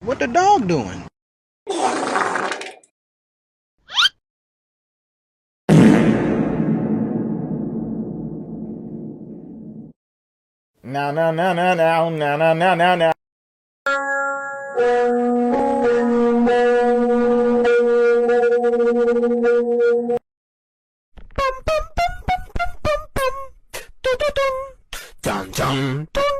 What the dog doing? Now, now, now, now, now, now, now, now, now, now. Dum dum dum